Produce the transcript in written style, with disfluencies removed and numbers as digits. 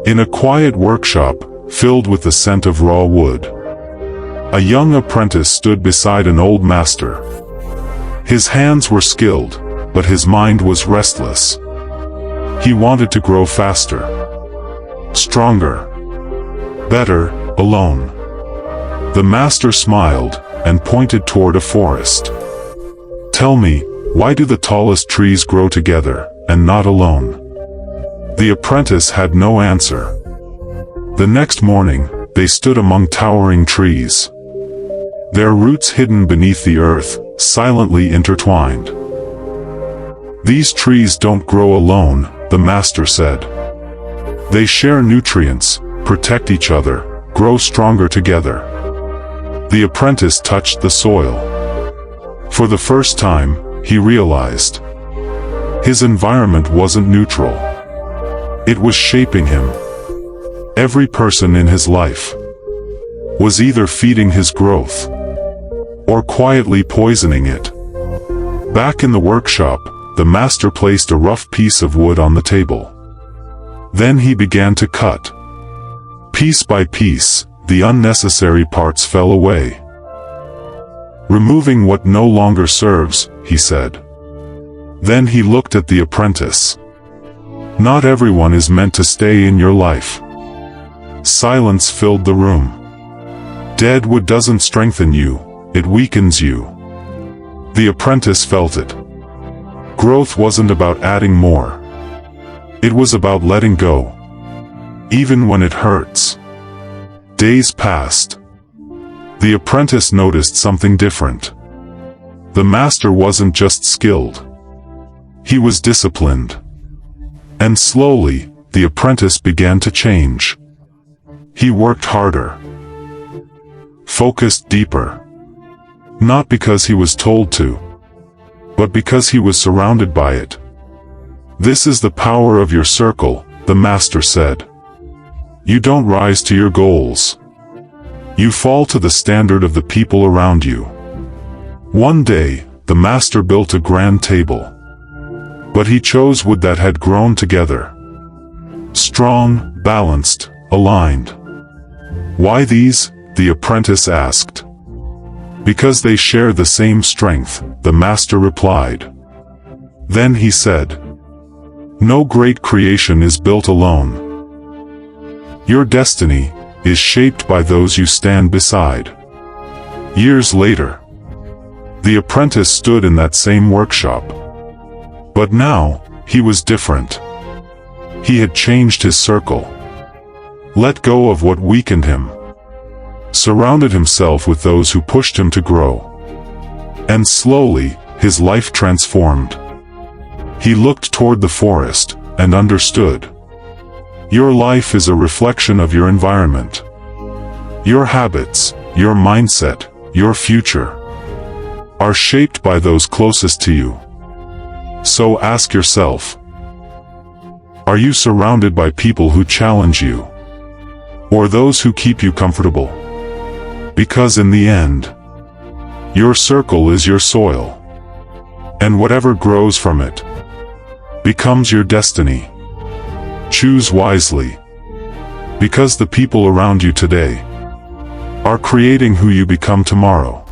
In a quiet workshop, filled with the scent of raw wood, a young apprentice stood beside an old master. His hands were skilled, but his mind was restless. He wanted to grow faster, stronger, better, alone. The master smiled and pointed toward a forest. "Tell me, why do the tallest trees grow together and not alone?" The apprentice had no answer. The next morning, they stood among towering trees, their roots hidden beneath the earth, silently intertwined. "These trees don't grow alone," the master said. "They share nutrients, protect each other, grow stronger together." The apprentice touched the soil. For the first time, he realized his environment wasn't neutral. It was shaping him. Every person in his life was either feeding his growth or quietly poisoning it. Back in the workshop, the master placed a rough piece of wood on the table. Then he began to cut. Piece by piece, the unnecessary parts fell away. "Removing what no longer serves," he said. Then he looked at the apprentice. "Not everyone is meant to stay in your life." Silence filled the room. Dead wood doesn't strengthen you, it weakens you. The apprentice felt it. Growth wasn't about adding more. It was about letting go, even when it hurts. Days passed. The apprentice noticed something different. The master wasn't just skilled. He was disciplined. And slowly, the apprentice began to change. He worked harder, focused deeper. Not because he was told to, but because he was surrounded by it. "This is the power of your circle," the master said. "You don't rise to your goals. You fall to the standard of the people around you." One day, the master built a grand table. But he chose wood that had grown together. Strong, balanced, aligned. "Why these?" the apprentice asked. "Because they share the same strength," the master replied. Then he said, "No great creation is built alone. Your destiny is shaped by those you stand beside." Years later, the apprentice stood in that same workshop. But now, he was different. He had changed his circle, let go of what weakened him, surrounded himself with those who pushed him to grow. And slowly, his life transformed. He looked toward the forest, and understood. Your life is a reflection of your environment. Your habits, your mindset, your future are shaped by those closest to you. So ask yourself, are you surrounded by people who challenge you, or those who keep you comfortable? Because in the end, your circle is your soil, and whatever grows from it becomes your destiny. Choose wisely, because the people around you today are creating who you become tomorrow.